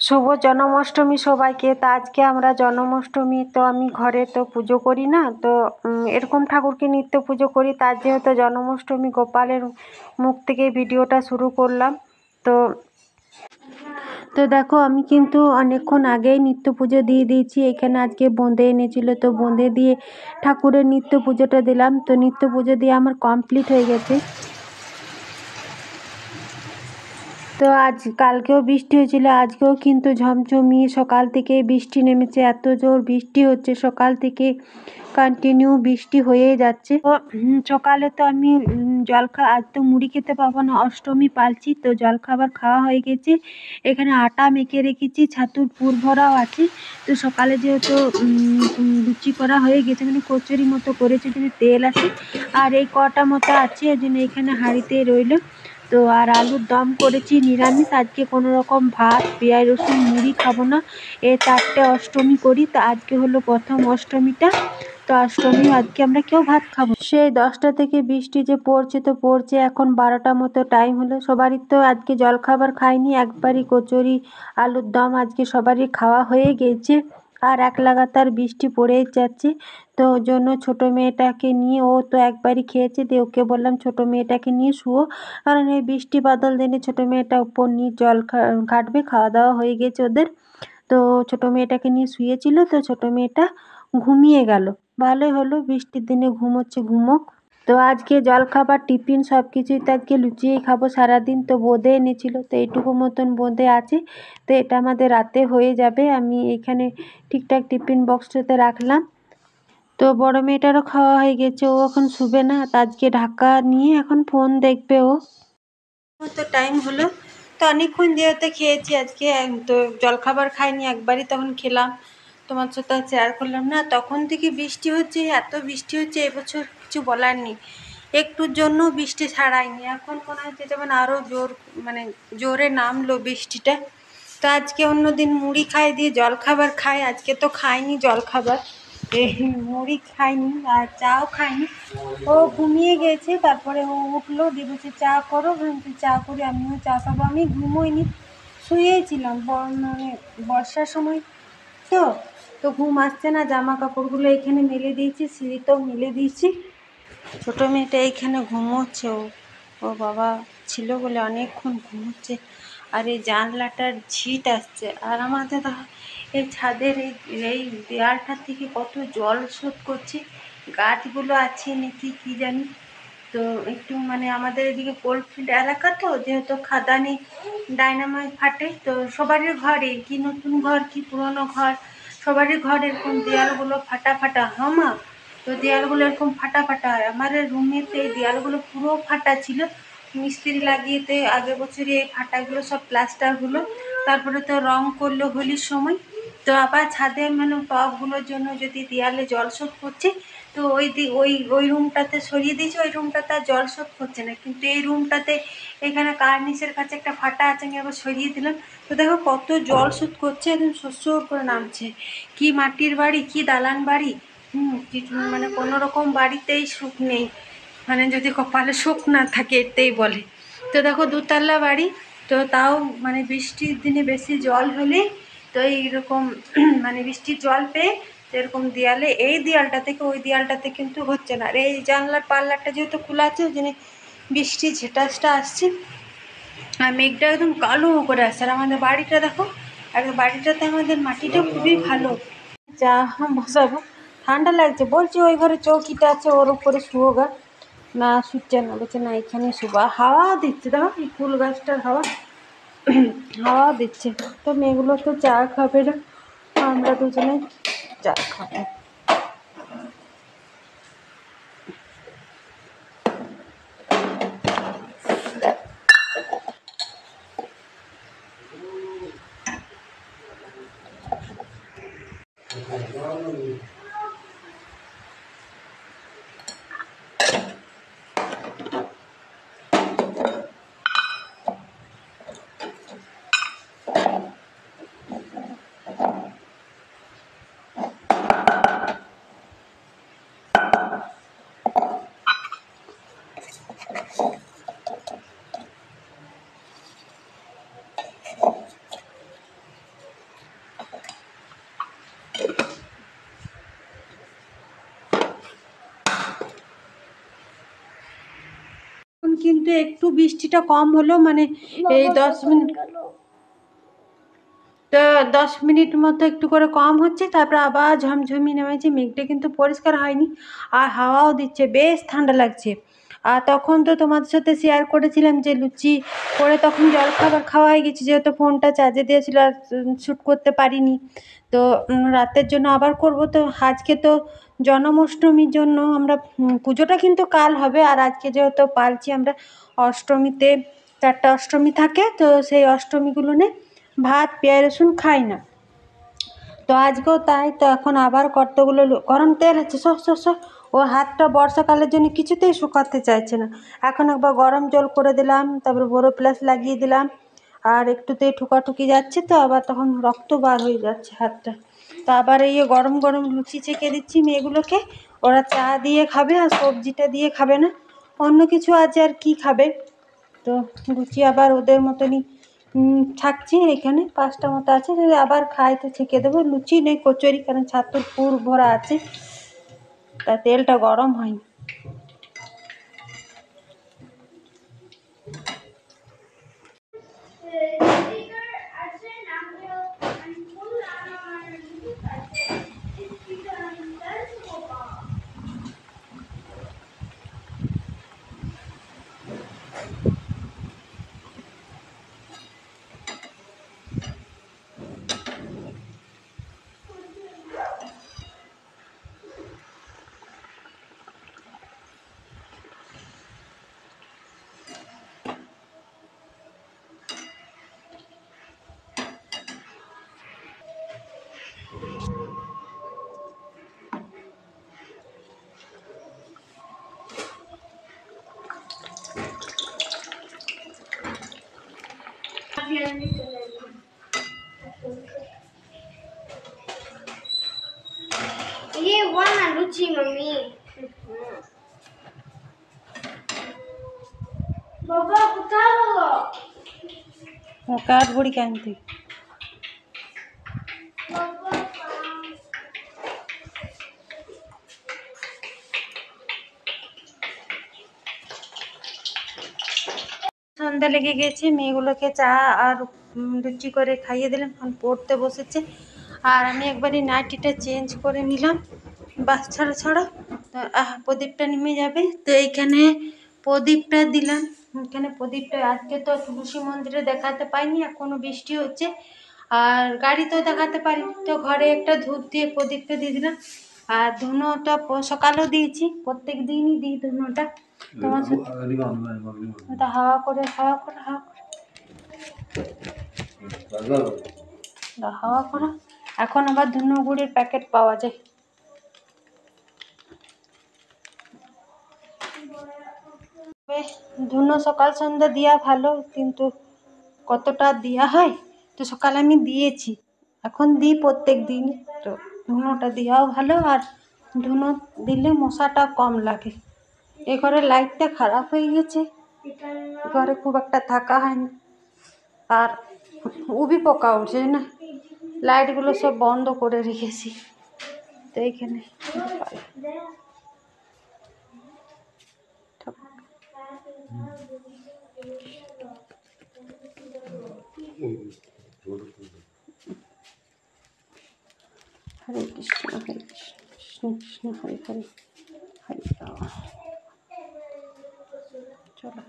শুভ জন্মাষ্টমী সবাইকে। তো আজকে আমরা জন্মাষ্টমী, তো আমি ঘরে তো পুজো করি না, তো এরকম ঠাকুরকে নিত্য পুজো করি। তার যেহেতু জন্মাষ্টমী, গোপালের মুখ থেকে ভিডিওটা শুরু করলাম। তো তো দেখো, আমি কিন্তু অনেকক্ষণ আগেই নিত্য পুজো দিয়ে দিয়েছি। এখানে আজকে বোঁদে এনেছিল, তো বোঁদে দিয়ে ঠাকুরের নিত্য পুজোটা দিলাম। তো নিত্য পুজো দিয়ে আমার কমপ্লিট হয়ে গেছে। তো আজ কালকেও বৃষ্টি হয়েছিল, আজকেও কিন্তু ঝমঝমিয়ে সকাল থেকে বৃষ্টি নেমেছে। এত জোর বৃষ্টি হচ্ছে সকাল থেকে, কন্টিনিউ বৃষ্টি হয়েই যাচ্ছে। তো সকালে তো আমি আজ তো মুড়ি খেতে পাবো না, অষ্টমী পালছি, তো জলখাবার খাওয়া হয়ে গেছে। এখানে আটা মেখে রেখেছি, ছাতুর পুর ভরাও আছে। তো সকালে যেহেতু লুচি করা হয়ে গেছে, মানে কচুরি মতো করেছে, যদি তেল আছে আর এই কটা মতো আছে, ওই জন্য এখানে হাঁড়িতে রইলো। তো আর আলুর দম করেছি নিরামিষ। আজকে কোনো রকম ভাত, পেঁয়াজ রসুন, মুড়ি খাবো না। এই 4টে অষ্টমী করি, তো আজকে হলো প্রথম অষ্টমীটা। তো অষ্টমী আজকে আমরা কেউ ভাত খাবো। সেই 10টা থেকে বৃষ্টি যে পড়ছে তো পড়ছে, এখন 12টা মতো টাইম হলো। সবারই তো আজকে জলখাবার খায়নি, একবারই কচুরি আলুর দম আজকে সবারই খাওয়া হয়ে গেছে। আর এক লাগাতার বৃষ্টি পড়েই যাচ্ছে। তো ওই জন্য ছোটো মেয়েটাকে নিয়ে, ও তো একবারই খেয়েছে, দিয়ে ওকে বললাম ছোটো মেয়েটাকে নিয়ে শুও, কারণ এই বৃষ্টি বাদল দিনে ছোটো মেয়েটা উপর নিয়ে জল ঘাটবে। খাওয়া দাওয়া হয়ে গেছে ওদের। তো ছোটো মেয়েটাকে নিয়ে শুয়েছিল, তো ছোটো মেয়েটা ঘুমিয়ে গেল। ভালোই হলো, বৃষ্টির দিনে ঘুম হচ্ছে, ঘুমোক। তো আজকে জলখাবার, টিফিন সব কিছুই তো আজকে লুচিয়েই খাবো সারাদিন। তো বোঁদে এনেছিল, তো এইটুকু মতন বোঁদে আছে, তো এটা আমাদের রাতে হয়ে যাবে। আমি এখানে ঠিকঠাক টিফিন বক্সটাতে রাখলাম। তো বড় মেয়েটারও খাওয়া হয়ে গেছে, ও এখন শুবে না। তো আজকে ঢাকা নিয়ে এখন ফোন দেখবে ও। তো টাইম হলো, তো অনেকক্ষণ যেহেতু খেয়েছি আজকে, তো জলখাবার খাইনি, একবারই তখন খেলাম। তোমার সাথে শেয়ার করলাম না, তখন থেকে বৃষ্টি হচ্ছে, এত বৃষ্টি হচ্ছে এবছর কিছু বলার নেই। একটুর জন্য বৃষ্টি ছাড়ায়নি, এখন মনে হচ্ছে যেমন আরও জোর, মানে জোরে নামলো বৃষ্টিটা। তো আজকে অন্যদিন মুড়ি খাই দিয়ে জলখাবার খাই, আজকে তো খাইনি জলখাবার, মুড়ি খাইনি আর চাও খাইনি। ও ঘুমিয়ে গেছে, তারপরে ও উঠলো, দিয়ে বলছে চা করো, বলছি চা করি, আমিও চা খাবো। আমি ঘুমোইনি, শুয়েছিলাম, মানে বর্ষার সময় তো তো ঘুম আসছে না। জামা কাপড়গুলো এখানে মেলে দিয়েছি, সিঁড়িতেও মেলে দিয়েছি। ছোটো মেয়েটা এইখানে ঘুমোচ্ছে, ও বাবা ছিল বলে অনেকক্ষণ ঘুমোচ্ছে। আর এই জানলাটার ঝিট আসছে, আর আমাদের এই ছাদের এই দেয়ালটার থেকে কত জল শোধ করছে। গাছগুলো আছে নাকি কি জানি। তো একটু মানে আমাদের এদিকে কোলফিল্ড এলাকা, তো যেহেতু খাদানি ডায়নামাইট ফাটে, তো সবারই ঘরে, কি নতুন ঘর কি পুরনো ঘর, সবারই ঘর এরকম দেয়ালগুলো ফাটা ফাটা। হামা, তো দেয়ালগুলো এরকম ফাটা ফাটা হয়। আমার রুমেতে এই দেয়ালগুলো পুরো ফাটা ছিল, মিস্ত্রি লাগিয়েতে আগের বছরই এই ফাটাগুলো সব প্লাস্টার হলো। তারপরে তো রং করলো হোলির সময়। তো আবার ছাদে মানে টবগুলোর জন্য যদি দেয়ালে জল শোধ করছে, তো ওই রুমটাতে সরিয়ে দিয়েছে, ওই রুমটাতে আর জল শোধ করছে না। কিন্তু এই রুমটাতে এখানে কার্নিসের কাছে একটা ফাটা আছে, আমি আবার সরিয়ে দিলাম। তো দেখো কত জল শোধ করছে, একদম শস্য করে নামছে। কি মাটির বাড়ি, কি দালান বাড়ি, কিছু মানে কোনো রকম বাড়িতেই সুখ নেই, মানে যদি কপালে সুখ না থাকে এতেই বলে। তো দেখো দুতলা বাড়ি, তো তাও মানে বৃষ্টির দিনে বেশি জল হলে তো এইরকম মানে বৃষ্টির জল পেয়ে তো এরকম দেয়ালে, এই দেয়ালটা থেকে ওই দেয়ালটাতে কিন্তু হচ্ছে না। আর এই জানলার পাল্লাটা যেহেতু খোলা আছে, ওই জন্য বৃষ্টির ঝেটাসটা আসছে, আর মেঘটা একদম কালো করে আসছে। আর আমাদের বাড়িটা দেখো, আর বাড়িটাতে আমাদের মাটিটা খুবই ভালো। চা বসাবো, ঠান্ডা লাগছে, বলছি ওই ঘরে চৌকিটা আছে ওর উপরে শুয়ো গা। না শুচ্ছে না, বলছে না এখানে শুবা। হাওয়া দিচ্ছে দেখো, এই ফুল গাছটার হাওয়া হাওয়া দিচ্ছে। তো মেয়েগুলো তো চা খাবে না, আমরা দুজনে চা খাবো। কিন্তু একটু বৃষ্টিটা কম হলো, মানে এই 10 মিনিট, তো 10 মিনিট মতো একটু করে কম হচ্ছে, তারপরে আবার ঝমঝমি নেমেছে। মেঘটা কিন্তু পরিষ্কার হয়নি, আর হাওয়াও দিচ্ছে, বেশ ঠান্ডা লাগছে। আর তখন তো তোমাদের সাথে শেয়ার করেছিলাম যে লুচি করে তখন জলখাবার খাওয়া হয়ে গেছে, যেহেতু ফোনটা চার্জে দিয়েছিল আর শ্যুট করতে পারিনি। তো রাতের জন্য আবার করব। তো আজকে তো জন্মাষ্টমীর জন্য আমরা পুজোটা কিন্তু কাল হবে, আর আজকে যেহেতু পালছি আমরা অষ্টমীতে, 4টা অষ্টমী থাকে, তো সেই অষ্টমীগুলো ভাত পেঁয়াজ রসুন খাই না। তো আজকেও তাই। তো এখন আবার কতগুলো গরম তেল আছে, ওর হাতটা বর্ষাকালের জন্য কিছুতেই শুকাতে চাইছে না। এখন একবার গরম জল করে দিলাম, তারপরে বড়ো প্লাস লাগিয়ে দিলাম, আর একটুতেই ঠুকাঠুকি যাচ্ছে, তো আবার তখন রক্ত বার হয়ে যাচ্ছে হাতটা। তো আবার এই গরম গরম লুচি ছেঁকে দিচ্ছি মেয়েগুলোকে, ওরা চা দিয়ে খাবে আর সবজিটা দিয়ে খাবে না, অন্য কিছু আছে আর কি খাবে। তো লুচি আবার ওদের মতনই থাকছে, এখানে 5টা মতো আছে, যদি আবার খাই তো ছেঁকে দেবো। লুচি নেই, কচুরি, কারণ ছাতুর পুর ভরা আছে, তা তেলটা গরম হয়নি। ये हुआ ना लुची मम्मी। बाबा कुत्ता बोलो কাঠ বড়ি কানতে সন্ধ্যা লেগে গেছে, মেয়েগুলোকে চা আর লুচি করে খাইয়ে দিলাম, এখন পড়তে বসেছে। আর আমি একবারই নাইটিটা চেঞ্জ করে নিলাম, বাস ছাড়া ছাড়া। তো প্রদীপটা নেমে যাবে, তো এইখানে প্রদীপটা দিলাম। এখানে প্রদীপটা আজকে তো তুলসী মন্দিরে দেখাতে পাইনি, এখনো বৃষ্টি হচ্ছে, আর গাড়িতেও দেখাতে পারিনি, তো ঘরে একটা ধূপ দিয়ে প্রদীপটা দিয়ে দিলাম। আর ধুনোটা সকালেও দিয়েছি, প্রত্যেক দিনই দিই ধুনোটা। তোমার সাথে হাওয়া করে এখন আবার ধুনো গুড়ির প্যাকেট পাওয়া যায়। ধুনো সকাল সন্ধ্যা দেওয়া ভালো, কিন্তু কতটা দেওয়া হয়, তো সকালে আমি দিয়েছি, এখন দিই প্রত্যেক দিন। তো ধুনোটা দেওয়াও ভালো, আর ধুনো দিলে মশাটা কম লাগে। এ ঘরে লাইটটা খারাপ হয়ে গেছে, ঘরে খুব একটা থাকা হয় না, আর উবি পোকা উঠছে না, লাইটগুলো সব বন্ধ করে রেখেছি। তো এইখানে হরে কৃষ্ণ হরে কৃষ্ণ কৃষ্ণ কৃষ্ণ হরে হরে, হরে রাম। চলো,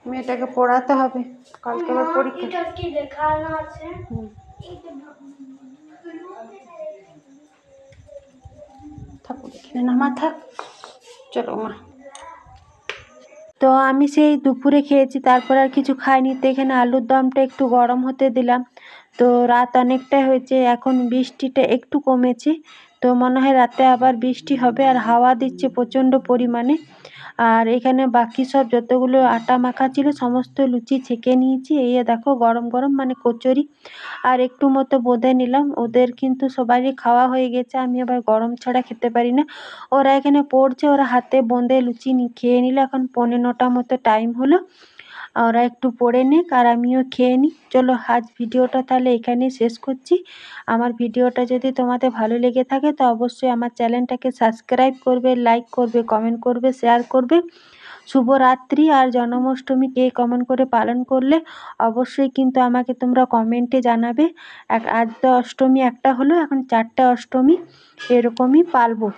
মেয়েটাকে পড়াতে হবে, কালকে আবার পরীক্ষা। ঠাকুর এখানে নামা থাক, চলো মা। তো আমি সেই দুপুরে খেয়েছি, তারপর আর কিছু খাইনি। তো এখানে আলুর দমটা একটু গরম হতে দিলাম। তো রাত অনেকটাই হয়েছে, এখন বৃষ্টিটা একটু কমেছে, তো মনে হয় রাতে আবার বৃষ্টি হবে, আর হাওয়া দিচ্ছে প্রচণ্ড পরিমাণে। আর এখানে বাকি সব যতগুলো আটা মাখা ছিল সমস্ত লুচি ছেঁকে নিয়েছি, এই দেখো গরম গরম, মানে কচুরি, আর একটু মতো বোঁদে নিলাম। ওদের কিন্তু সবারই খাওয়া হয়ে গেছে, আমি আবার গরম ছাড়া খেতে পারি না। ওরা এখানে পড়ছে, ওরা হাতে বোঁদে লুচি খেয়ে নিল। এখন 9:45 মতো টাইম হলো, ওরা একটু পড়ে নিক আর আমিও খেয়ে নিই। চলো আজ ভিডিওটা তাহলে এখানেই শেষ করছি। আমার ভিডিওটা যদি তোমাদের ভালো লেগে থাকে তো অবশ্যই আমার চ্যানেলটাকে সাবস্ক্রাইব করবে, লাইক করবে, কমেন্ট করবে, শেয়ার করবে। শুভরাত্রি। আর জন্মাষ্টমী কে কেমন করে পালন করলে অবশ্যই কিন্তু আমাকে তোমরা কমেন্টে জানাবে। আজ তো অষ্টমী একটা হলো, এখন 4টে অষ্টমী এরকমই পালবো।